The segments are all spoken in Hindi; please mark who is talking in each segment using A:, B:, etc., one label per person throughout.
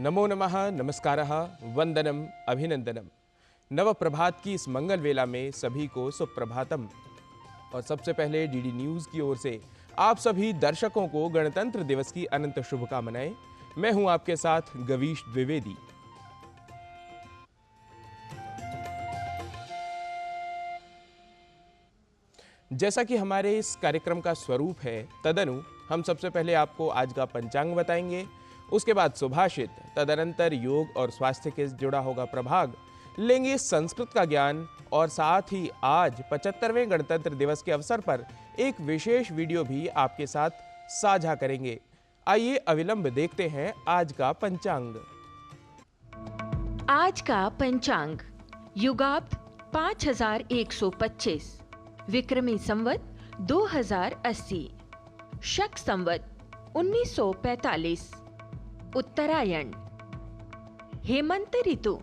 A: नमो नमः, नमस्कारः, वंदनम, अभिनंदनम। नव प्रभात की इस मंगल वेला में सभी को सुप्रभातम। और सबसे पहले डीडी न्यूज की ओर से आप सभी दर्शकों को गणतंत्र दिवस की अनंत शुभकामनाएं। मैं हूं आपके साथ गवीश द्विवेदी। जैसा कि हमारे इस कार्यक्रम का स्वरूप है, तदनु हम सबसे पहले आपको आज का पंचांग बताएंगे, उसके बाद सुभाषित, तदनंतर योग और स्वास्थ्य के जुड़ा होगा प्रभाग, लेंगे संस्कृत का ज्ञान और साथ ही आज 75वें गणतंत्र दिवस के अवसर पर एक विशेष वीडियो भी आपके साथ साझा करेंगे। आइए अविलंब देखते हैं आज का पंचांग।
B: आज का पंचांग युगाब्द 5125, विक्रमी संवत 2080, शक संवत 1945, उत्तरायण, हेमंत ऋतु,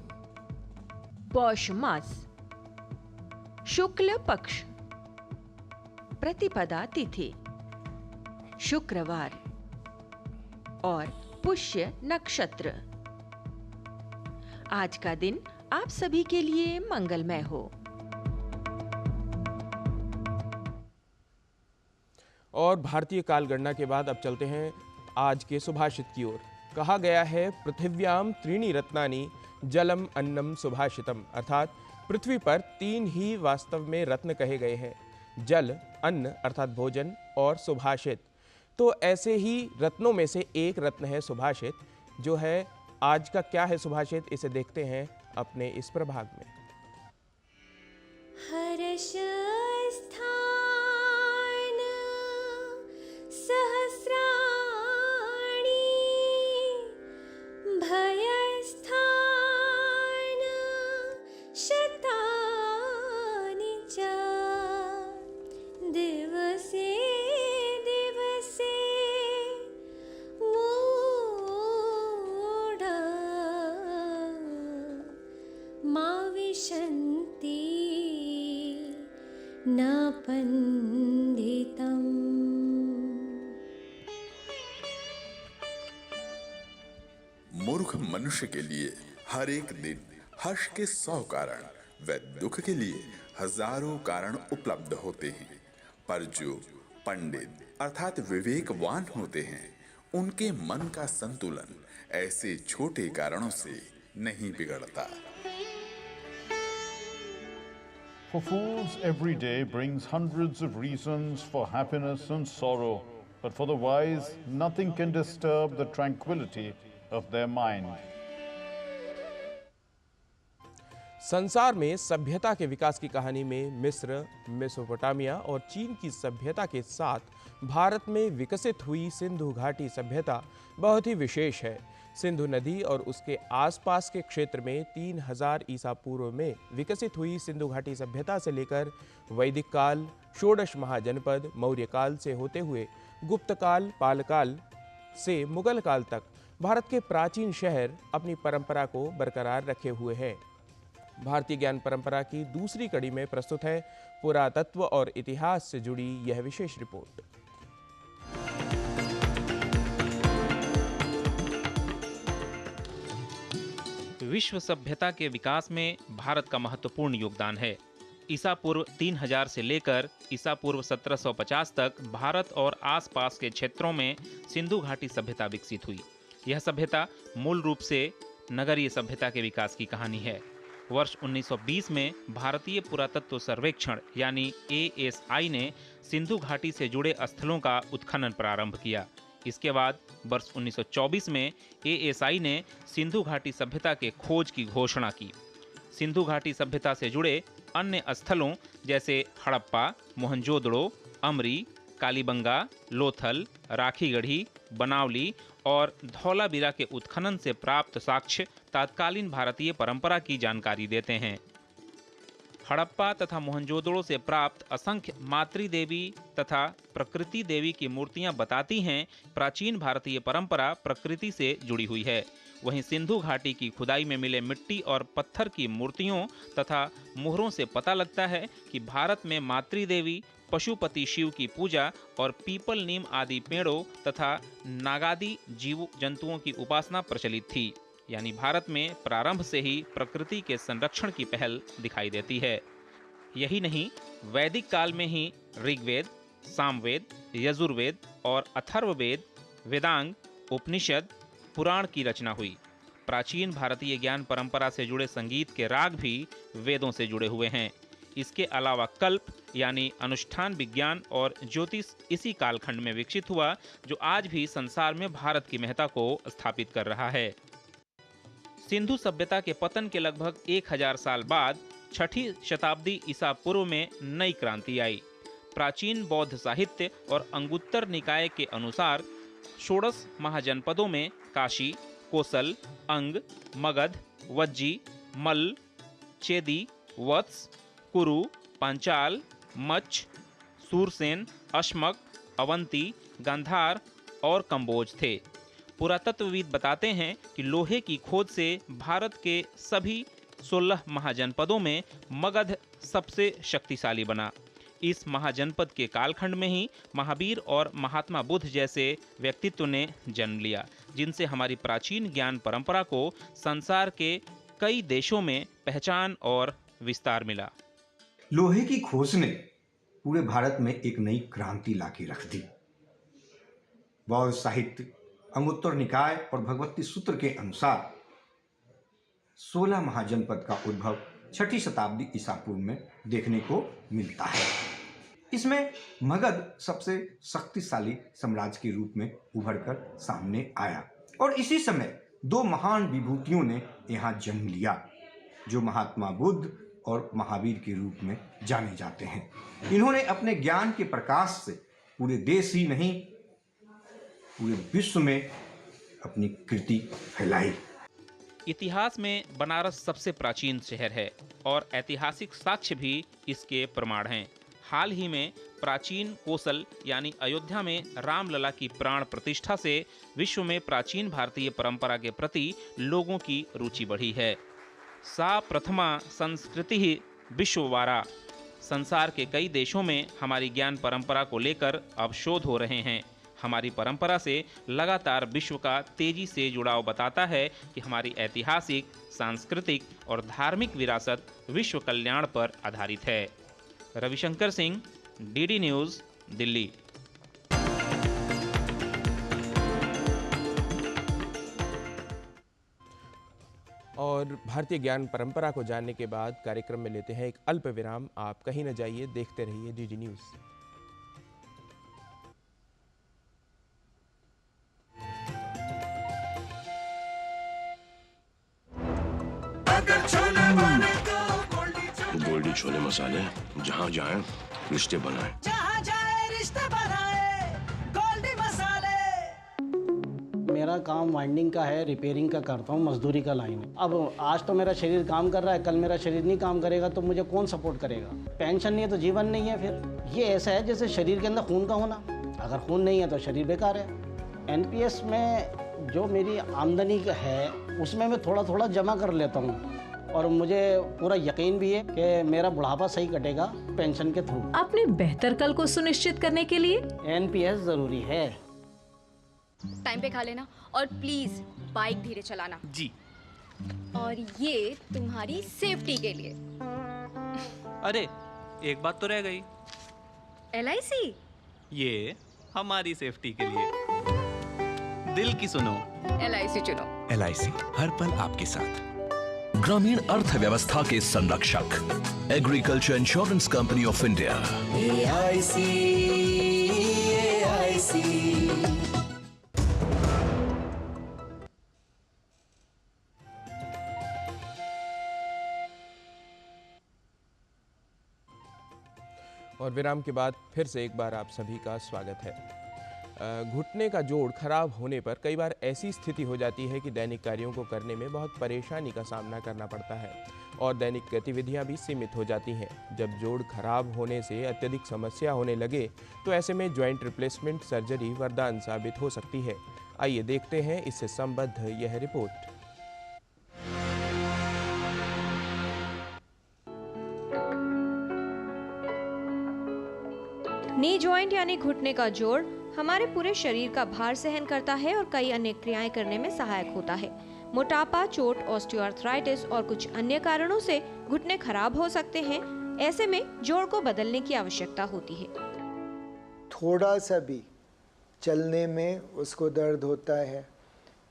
B: पौष मास, शुक्ल पक्ष, प्रतिपदा तिथि शुक्रवार और पुष्य नक्षत्र। आज का दिन आप सभी के लिए मंगलमय हो।
A: और भारतीय कालगणना के बाद अब चलते हैं आज के सुभाषित की ओर। कहा गया है, पृथिव्याम त्रीणि रत्नानि जलम अन्नम सुभाषितम, अर्थात पृथ्वी पर तीन ही वास्तव में रत्न कहे गए हैं, जल, अन्न अर्थात भोजन और सुभाषित। तो ऐसे ही रत्नों में से एक रत्न है सुभाषित। जो है आज का क्या है सुभाषित, इसे देखते हैं अपने इस प्रभाग में।
C: हर्ष स्थान सहस्राणि भय स्थान शतानि च दिवसे दिवसे मूढा मा विशन्ति न पंडितम्।
D: मूर्ख मनुष्य के लिए हर एक दिन हर्ष के 100 कारण व दुख के लिए हजारों कारण उपलब्ध होते हैं, पर जो पंडित अर्थात विवेकवान होते हैं, उनके मन का संतुलन ऐसे छोटे कारणों से नहीं बिगड़ता।
E: For fools every day brings hundreds of reasons for happiness and sorrow, but for the wise nothing can disturb the tranquility of their mind.
A: संसार में सभ्यता के विकास की कहानी में मिस्र, मेसोपोटामिया और चीन की सभ्यता के साथ भारत में विकसित हुई सिंधु घाटी सभ्यता बहुत ही विशेष है। सिंधु नदी और उसके आसपास के क्षेत्र में 3000 ईसा पूर्व में विकसित हुई सिंधु घाटी सभ्यता से लेकर वैदिक काल, षोडश महाजनपद, मौर्य काल से होते हुए गुप्त काल, पाल काल से मुगल काल तक भारत के प्राचीन शहर अपनी परंपरा को बरकरार रखे हुए हैं। भारतीय ज्ञान परंपरा की दूसरी कड़ी में प्रस्तुत है पुरातत्व और इतिहास से जुड़ी यह विशेष रिपोर्ट।
F: विश्व सभ्यता के विकास में भारत का महत्वपूर्ण योगदान है। ईसा पूर्व 3000 से लेकर ईसा पूर्व 1750 तक भारत और आसपास के क्षेत्रों में सिंधु घाटी सभ्यता विकसित हुई। यह सभ्यता मूल रूप से नगरीय सभ्यता के विकास की कहानी है। वर्ष 1920 में भारतीय पुरातत्व सर्वेक्षण यानी ASI ने सिंधु घाटी से जुड़े स्थलों का उत्खनन प्रारंभ किया। इसके बाद वर्ष 1924 में ASI ने सिंधु घाटी सभ्यता के खोज की घोषणा की। सिंधु घाटी सभ्यता से जुड़े अन्य स्थलों जैसे हड़प्पा, मोहनजोदड़ो, अमरी, कालीबंगा, लोथल, राखीगढ़ी, बनावली और धौलावीरा के उत्खनन से प्राप्त साक्ष्य तत्कालीन भारतीय परंपरा की जानकारी देते हैं। हड़प्पा तथा मोहनजोदड़ो से प्राप्त असंख्य मातृदेवी तथा प्रकृति देवी की मूर्तियां बताती हैं प्राचीन भारतीय परंपरा प्रकृति से जुड़ी हुई है। वहीं सिंधु घाटी की खुदाई में मिले मिट्टी और पत्थर की मूर्तियों तथा मुहरों से पता लगता है कि भारत में मातृदेवी, पशुपति शिव की पूजा और पीपल, नीम आदि पेड़ों तथा नागादि जीव जंतुओं की उपासना प्रचलित थी। यानी भारत में प्रारंभ से ही प्रकृति के संरक्षण की पहल दिखाई देती है। यही नहीं, वैदिक काल में ही ऋग्वेद, सामवेद, यजुर्वेद और अथर्ववेद, वेदांग, उपनिषद, पुराण की रचना हुई। प्राचीन भारतीय ज्ञान परंपरा से जुड़े संगीत के राग भी वेदों से जुड़े हुए हैं। इसके अलावा कल्प यानी अनुष्ठान विज्ञान और ज्योतिष इसी कालखंड में विकसित हुआ, जो आज भी संसार में भारत की महत्ता को स्थापित कर रहा है। सिंधु सभ्यता के पतन के लगभग 1000 साल बाद 6ठी शताब्दी ईसा पूर्व में नई क्रांति आई। प्राचीन बौद्ध साहित्य और अंगुत्तर निकाय के अनुसार षोडश महाजनपदों में काशी, कोसल, अंग, मगध, वज्जी, मल्ल, चेदी, वत्स, कुरु, पांचाल, मच्छ, सूरसेन, अश्मक, अवंती, गांधार और कंबोज थे। पुरातत्वविद बताते हैं कि लोहे की खोज से भारत के सभी 16 महाजनपदों में मगध सबसे शक्तिशाली बना। इस महाजनपद के कालखंड में ही महावीर और महात्मा बुद्ध जैसे व्यक्तित्व ने जन्म लिया, जिनसे हमारी प्राचीन ज्ञान परंपरा को संसार के कई देशों में पहचान और विस्तार मिला।
G: लोहे की खोज ने पूरे भारत में एक नई क्रांति लाके रख दी। बौद्ध साहित्य, अंगुत्तर निकाय और भगवती सूत्र के अनुसार 16 महाजनपद का उद्भव 6ठी शताब्दी ईसा पूर्व में देखने को मिलता है। इसमें मगध सबसे शक्तिशाली साम्राज्य के रूप में उभरकर सामने आया और इसी समय 2 महान विभूतियों ने यहाँ जन्म लिया, जो महात्मा बुद्ध और महावीर के रूप में जाने जाते हैं। इन्होंने अपने ज्ञान के प्रकाश से पूरे देश ही नहीं, पूरे विश्व में अपनी कीर्ति फैलाई।
F: इतिहास में बनारस सबसे प्राचीन शहर है और ऐतिहासिक साक्ष्य भी इसके प्रमाण हैं। हाल ही में प्राचीन कोसल यानी अयोध्या में रामलला की प्राण प्रतिष्ठा से विश्व में प्राचीन भारतीय परंपरा के प्रति लोगों की रुचि बढ़ी है। सा प्रथमा संस्कृति ही विश्ववारा। संसार के कई देशों में हमारी ज्ञान परंपरा को लेकर अब शोध हो रहे हैं। हमारी परंपरा से लगातार विश्व का तेजी से जुड़ाव बताता है कि हमारी ऐतिहासिक, सांस्कृतिक और धार्मिक विरासत विश्व कल्याण पर आधारित है। Ravishankar Singh, DD news, Delhi.
A: और भारतीय ज्ञान परंपरा को जानने के बाद कार्यक्रम में लेते हैं एक अल्प विराम। आप कहीं न जाइए, देखते रहिए डीडी न्यूज़।
H: गोल्डी छोले मसाले, जहाँ जाए रिश्ते बनाए,
I: जहाँ जाए रिश्ते बनाए, गोल्डी मसाले।
J: मेरा काम वाइंडिंग का है, रिपेयरिंग का करता हूँ, मजदूरी का लाइन है। अब आज तो मेरा शरीर काम कर रहा है, कल मेरा शरीर नहीं काम करेगा तो मुझे कौन सपोर्ट करेगा? पेंशन नहीं है तो जीवन नहीं है। फिर ये ऐसा है जैसे शरीर के अंदर खून का होना, अगर खून नहीं है तो शरीर बेकार है। एनपीएस में जो मेरी आमदनी है उसमें मैं थोड़ा थोड़ा जमा कर लेता हूँ और मुझे पूरा यकीन भी है कि मेरा बुढ़ापा सही कटेगा पेंशन के थ्रू।
K: अपने बेहतर कल को सुनिश्चित करने के लिए
J: एनपीएस जरूरी है।
L: टाइम पे खा लेना और प्लीज बाइक धीरे चलाना
M: जी।
L: और ये तुम्हारी सेफ्टी के लिए।
M: अरे एक बात तो रह गई।
L: LIC?
M: ये हमारी सेफ्टी के लिए। दिल की सुनो,
L: LIC चुनो।
N: LIC हर पल आपके साथ। ग्रामीण अर्थव्यवस्था के संरक्षक, agriculture insurance company of India.
I: AIC।
A: और विराम के बाद फिर से एक बार आप सभी का स्वागत है। घुटने का जोड़ खराब होने पर कई बार ऐसी स्थिति हो जाती है कि दैनिक कार्यों को करने में बहुत परेशानी का सामना करना पड़ता है और दैनिक गतिविधियां भी सीमित हो जाती हैं। जब जोड़ खराब होने से अत्यधिक समस्या होने लगे तो ऐसे में जॉइंट रिप्लेसमेंट सर्जरी वरदान साबित हो सकती है। आइए देखते हैं इससे संबद्ध यह रिपोर्ट।
O: नी जॉइंट यानी घुटने का जोड़ हमारे पूरे शरीर का भार सहन करता है और कई अन्य क्रियाएं करने में सहायक होता है। मोटापा, चोट, ऑस्टियोआर्थराइटिस और कुछ अन्य कारणों से घुटने खराब हो सकते हैं। ऐसे में जोड़ को बदलने की आवश्यकता होती है।
P: थोड़ा सा भी चलने में उसको दर्द होता है,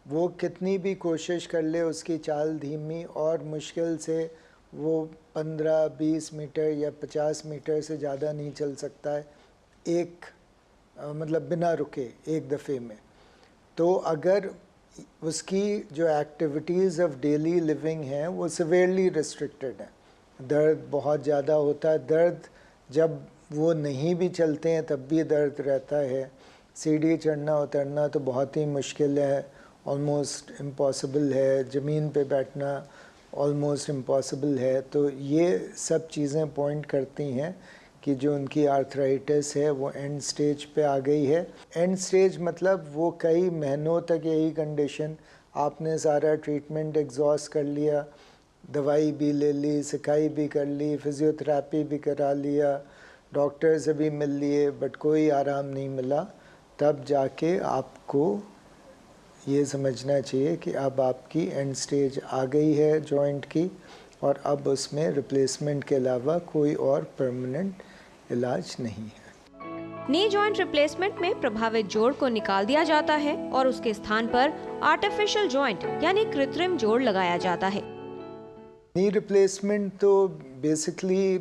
P: वो कितनी भी कोशिश कर ले उसकी चाल धीमी और मुश्किल से वो 15-20 मीटर या 50 मीटर से ज़्यादा नहीं चल सकता है मतलब बिना रुके एक दफ़े में। तो अगर उसकी जो एक्टिविटीज़ ऑफ डेली लिविंग हैं वो सिवियरली रिस्ट्रिक्टेड हैं, दर्द बहुत ज़्यादा होता है, दर्द जब वो नहीं भी चलते हैं तब भी दर्द रहता है, सीढ़ी चढ़ना उतरना तो बहुत ही मुश्किल है, ऑलमोस्ट इम्पॉसिबल है, ज़मीन पे बैठना ऑलमोस्ट इम्पॉसिबल है। तो ये सब चीज़ें पॉइंट करती हैं कि जो उनकी आर्थराइटिस है वो एंड स्टेज पे आ गई है। एंड स्टेज मतलब वो कई महीनों तक यही कंडीशन, आपने सारा ट्रीटमेंट एग्जॉस्ट कर लिया, दवाई भी ले ली, सिकाई भी कर ली, फिजियोथेरेपी भी करा लिया, डॉक्टर से भी मिल लिए, बट कोई आराम नहीं मिला, तब जाके आपको ये समझना चाहिए कि अब आपकी एंड स्टेज आ गई है जॉइंट की और अब उसमें रिप्लेसमेंट के अलावा कोई और परमानेंट इलाज नहीं है।
O: नी जॉइंट रिप्लेसमेंट में प्रभावित जोड़ को निकाल दिया जाता है और उसके स्थान पर आर्टिफिशियल जॉइंट यानी कृत्रिम जोड़ लगाया जाता है।
P: नी रिप्लेसमेंट तो बेसिकली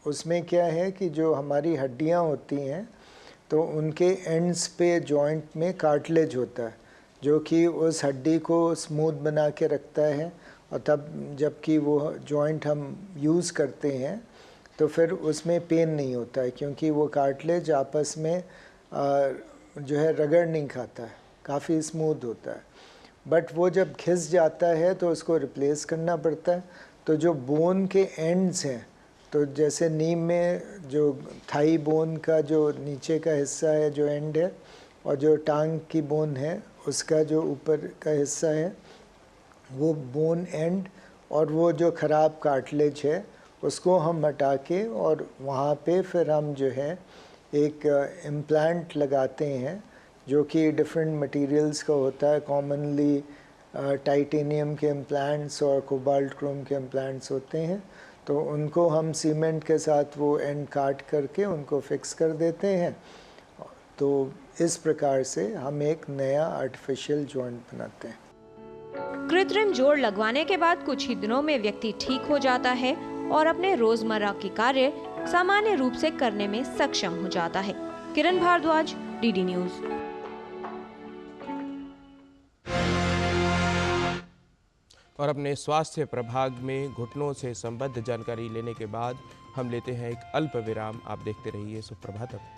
P: उसमें क्या है कि जो हमारी हड्डियां होती हैं तो उनके एंड्स पे जॉइंट में कार्टिलेज होता है जो कि उस हड्डी को स्मूथ बना के रखता है, और तब जबकि वो जॉइंट हम यूज़ करते हैं तो फिर उसमें पेन नहीं होता है क्योंकि वो कार्टिलेज आपस में जो है रगड़ नहीं खाता है, काफ़ी स्मूथ होता है। बट वो जब घिस जाता है तो उसको रिप्लेस करना पड़ता है। तो जो बोन के एंड्स हैं, तो जैसे नी में जो थाई बोन का जो नीचे का हिस्सा है जो एंड है, और जो टांग की बोन है उसका जो ऊपर का हिस्सा है वो बोन एंड, और वो जो ख़राब कार्टिलेज है उसको हम हटा के और वहाँ पे फिर हम जो है एक इम्प्लांट लगाते हैं जो कि डिफरेंट मटेरियल्स का होता है। कॉमनली टाइटेनियम के इम्प्लांट्स और कोबाल्ट क्रोम के इम्प्लांट्स होते हैं, तो उनको हम सीमेंट के साथ वो एंड काट करके उनको फिक्स कर देते हैं। तो इस प्रकार से हम एक नया आर्टिफिशियल जॉइंट बनाते हैं।
O: कृत्रिम जोड़ लगवाने के बाद कुछ ही दिनों में व्यक्ति ठीक हो जाता है और अपने रोजमर्रा के कार्य सामान्य रूप से करने में सक्षम हो जाता है। किरण भारद्वाज, डीडी न्यूज।
A: और अपने स्वास्थ्य प्रभाग में घुटनों से संबद्ध जानकारी लेने के बाद हम लेते हैं एक अल्प विराम। आप देखते रहिए Suprabhatam.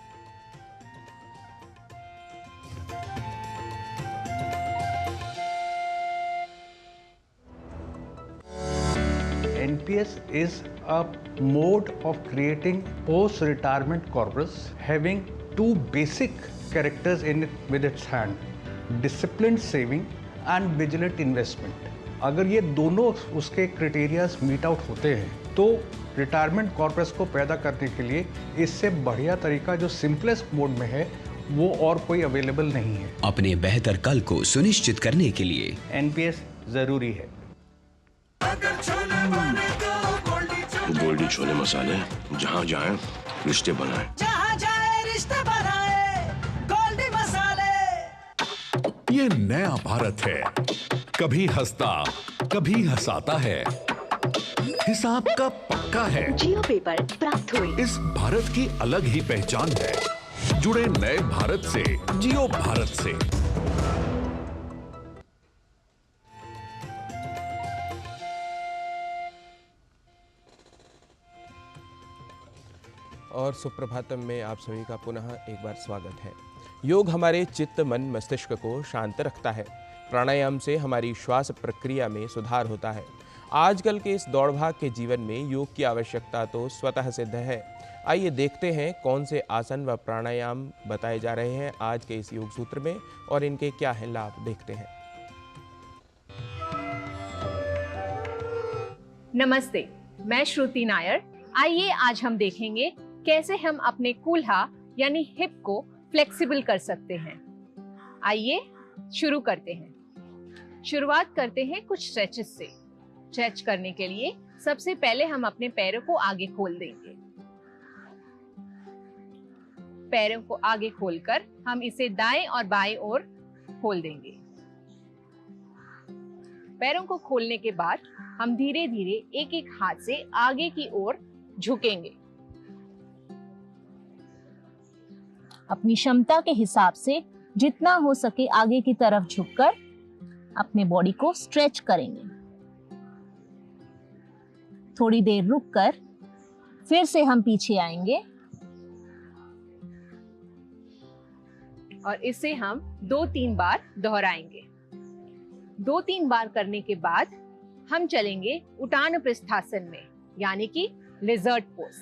Q: NPS is a mode of creating post-retirement corpus having two basic characters in it with its hand: disciplined saving and vigilant investment. अगर ये दोनों उसके क्राइटेरियाज मीट आउट होते हैं तो रिटायरमेंट कॉर्पस को पैदा करने के लिए इससे बढ़िया तरीका जो सिंपलेस्ट मोड में है वो और कोई अवेलेबल नहीं है।
R: अपने बेहतर कल को सुनिश्चित करने के लिए
Q: NPS जरूरी है।
H: गोल्डी छोले मसाले, जहाँ जाए रिश्ते बनाए,
I: जहाँ जाए रिश्ते बनाए, गोल्डी मसाले।
N: ये नया भारत है, कभी हंसता कभी हंसाता है, हिसाब का पक्का है।
B: जियो पेपर प्राप्त हुई।
N: इस भारत की अलग ही पहचान है। जुड़े नए भारत से, जियो भारत से।
A: और सुप्रभातम में आप सभी का पुनः एक बार स्वागत है। योग हमारे चित्त, मन, मस्तिष्क को शांत रखता है। प्राणायाम से हमारी श्वास प्रक्रिया में सुधार होता है। आजकल के इस दौड़भाग के जीवन में योग की आवश्यकता तो स्वतः सिद्ध है। आइए देखते हैं कौन से आसन व प्राणायाम बताए जा रहे हैं आज के इस योग सूत्र में और इनके क्या हैं लाभ, देखते हैं।
S: नमस्ते, मैं श्रुति नायर। आइए आज हम देखेंगे कैसे हम अपने कूल्हा यानी हिप को फ्लेक्सिबल कर सकते हैं। आइए शुरू करते हैं। शुरुआत करते हैं कुछ स्ट्रेचेस से। स्ट्रेच करने के लिए सबसे पहले हम अपने पैरों को आगे खोल देंगे। पैरों को आगे खोलकर हम इसे दाएं और बाएं ओर खोल देंगे। पैरों को खोलने के बाद हम धीरे धीरे एक एक हाथ से आगे की ओर झुकेंगे।
T: अपनी क्षमता के हिसाब से जितना हो सके आगे की तरफ झुककर अपने बॉडी को स्ट्रेच करेंगे। थोड़ी देर रुककर फिर से हम पीछे आएंगे
S: और इसे हम 2-3 बार दोहराएंगे। 2-3 बार करने के बाद हम चलेंगे उठान प्रस्थासन में, यानी कि लिजर्ड पोज।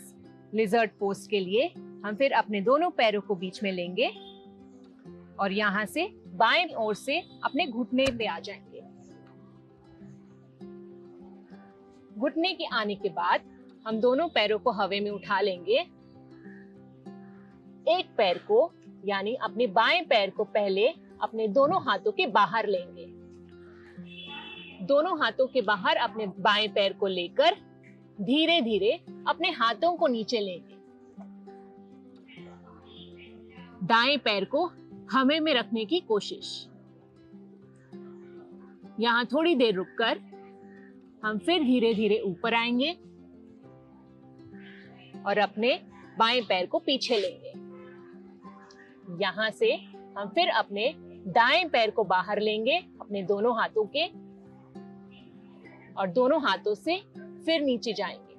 S: लिजर्ड पोज के लिए हम फिर अपने दोनों पैरों को बीच में लेंगे और यहाँ से बाएं ओर से अपने घुटने पे आ जाएंगे। घुटने के आने के बाद हम दोनों पैरों को हवा में उठा लेंगे। एक पैर को यानी अपने बाएं पैर को पहले अपने दोनों हाथों के बाहर लेंगे। दोनों हाथों के बाहर अपने बाएं पैर को लेकर धीरे धीरे अपने हाथों को नीचे लेंगे। दाएं पैर को हवा में रखने की कोशिश। यहां थोड़ी देर रुककर हम फिर धीरे धीरे ऊपर आएंगे और अपने बाएं पैर को पीछे लेंगे। यहां से हम फिर अपने दाएं पैर को बाहर लेंगे अपने दोनों हाथों के और दोनों हाथों से फिर नीचे जाएंगे।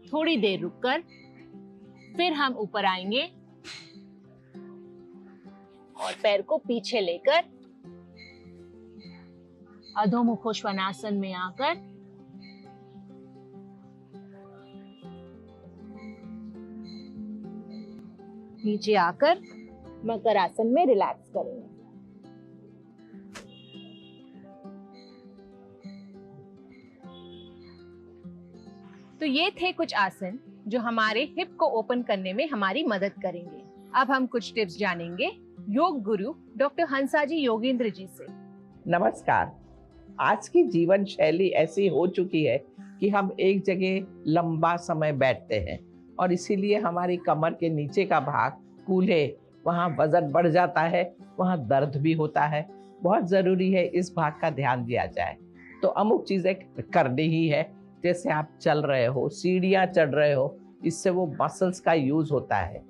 S: थोड़ी देर रुककर फिर हम ऊपर आएंगे और पैर को पीछे लेकर अधोमुख श्वानासन में आकर नीचे आकर मकर आसन में रिलैक्स करेंगे। तो ये थे कुछ आसन जो हमारे हिप को ओपन करने में हमारी मदद करेंगे। अब हम कुछ टिप्स जानेंगे योग गुरु डॉक्टर हंसाजी योगेंद्र जी से।
U: नमस्कार। आज की जीवन शैली ऐसी हो चुकी है कि हम एक जगह लंबा समय बैठते हैं और इसीलिए हमारी कमर के नीचे का भाग कूल्हे, वहाँ वजन बढ़ जाता है, वहाँ दर्द भी होता है। बहुत ज़रूरी है इस भाग का ध्यान दिया जाए। तो अमुक चीज़ें करनी ही है, जैसे आप चल रहे हो, सीढ़ियाँ चढ़ रहे हो, इससे वो मसल्स का यूज़ होता है।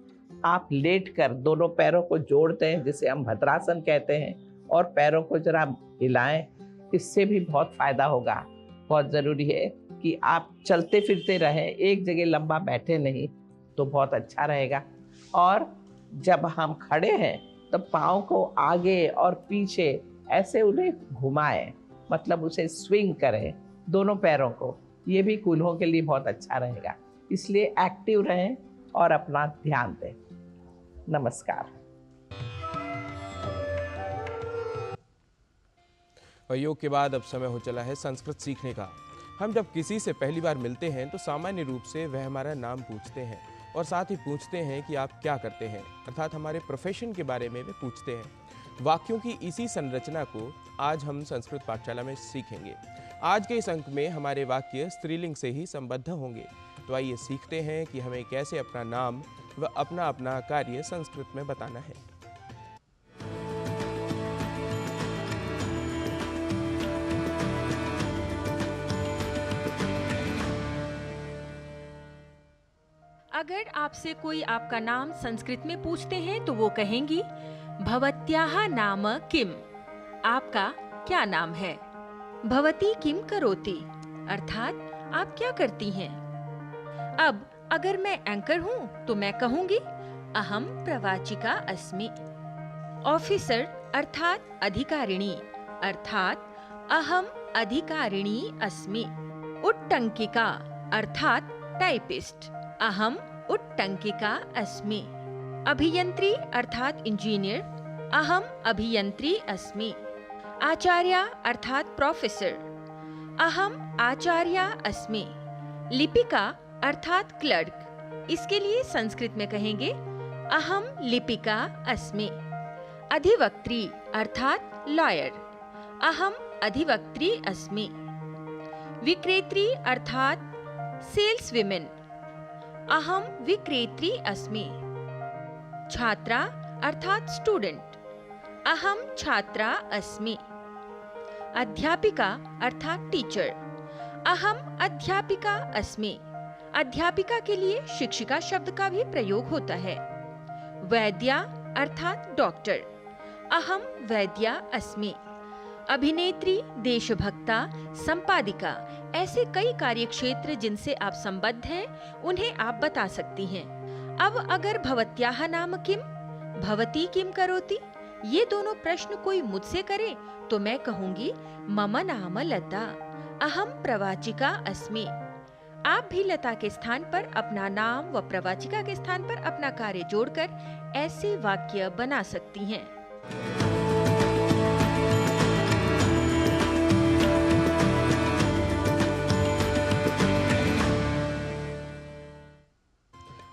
U: आप लेट कर दोनों पैरों को जोड़ते हैं, जिसे हम भद्रासन कहते हैं, और पैरों को जरा हिलाएं, इससे भी बहुत फ़ायदा होगा। बहुत ज़रूरी है कि आप चलते फिरते रहें, एक जगह लंबा बैठे नहीं, तो बहुत अच्छा रहेगा। और जब हम खड़े हैं तो पाँव को आगे और पीछे ऐसे उन्हें घुमाएं, मतलब उसे स्विंग करें दोनों पैरों को। ये भी कूल्हों के लिए बहुत अच्छा रहेगा। इसलिए एक्टिव रहें और अपना ध्यान दें। नमस्कार।
A: और योग के बाद अब समय हो चला है संस्कृत सीखने का। हम जब किसी से पहली बार मिलते हैं तो सामान्य रूप से वह हमारा नाम पूछते हैं और साथ ही पूछते हैं कि आप क्या करते हैं, अर्थात हमारे प्रोफेशन के बारे में वे पूछते हैं। वाक्यों की इसी संरचना को आज हम संस्कृत पाठशाला में सीखेंगे। आज के इस अंक में हमारे वाक्य स्त्रीलिंग से ही संबद्ध होंगे। तो आइए सीखते हैं कि हमें कैसे अपना नाम व अपना अपना कार्य संस्कृत में बताना है।
V: अगर आपसे कोई आपका नाम संस्कृत में पूछते हैं तो वो कहेंगी भवत्याः नाम किम, आपका क्या नाम है। भवती किम करोति, अर्थात आप क्या करती हैं। अब अगर मैं एंकर हूँ तो मैं कहूँगी अहम प्रवाचिका अस्मि। ऑफिसर अर्थात अधिकारिणी, अर्थात अहम अधिकारिणी अस्मि। उट्टंकिका अर्थात टाइपिस्ट, अहम उट्टंकिका अस्मि। अभियंत्री अर्थात इंजीनियर, अहम अभियंत्री अस्मि। आचार्य अर्थात प्रोफेसर, अहम आचार्य अस्मि। लिपिका अर्थात क्लर्क, इसके लिए संस्कृत में कहेंगे अहम लिपिका अस्मि। अधिवक्त्री अर्थात लॉयर, अहम अधिवक्त्री अस्मि। विक्रेत्री अर्थात सेल्स विमेन, अहम विक्रेत्री अस्मि। छात्रा अर्थात स्टूडेंट, अहम छात्रा अस्मि। अध्यापिका अर्थात टीचर, अहम अध्यापिका अस्मि। अध्यापिका के लिए शिक्षिका शब्द का भी प्रयोग होता है। वैद्या अर्थात डॉक्टर, अहम वैद्या अस्मि। अभिनेत्री, देशभक्ता, संपादिका, ऐसे कई कार्यक्षेत्र जिनसे आप संबद्ध हैं, उन्हें आप बता सकती हैं। अब अगर भवत्याः नाम किम, भवती किम करोति, ये दोनों प्रश्न कोई मुझसे करे तो मैं कहूंगी मम नाम लता, अहम प्रवाचिका अस्मि। आप भी लता के स्थान पर अपना नाम व प्रवाचिका के स्थान पर अपना कार्य जोड़कर ऐसे वाक्य बना सकती हैं।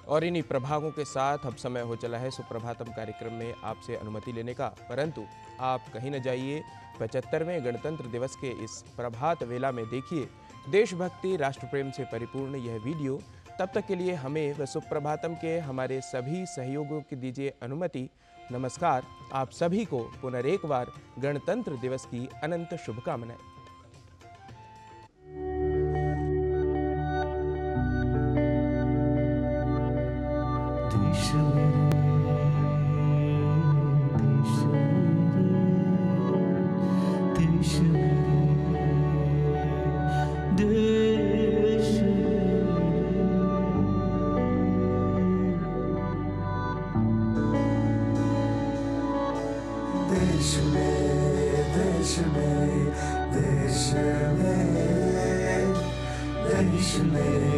A: और इन्हीं प्रभागों के साथ अब समय हो चला है सुप्रभातम कार्यक्रम में आपसे अनुमति लेने का, परंतु आप कहीं न जाइए। 75वें गणतंत्र दिवस के इस प्रभात वेला में देखिए देशभक्ति, राष्ट्र प्रेम से परिपूर्ण यह वीडियो। तब तक के लिए हमें व सुप्रभातम के हमारे सभी सहयोगियों की दीजिए अनुमति। नमस्कार। आप सभी को पुनरेक बार गणतंत्र दिवस की अनंत शुभकामनाएं।
C: देश में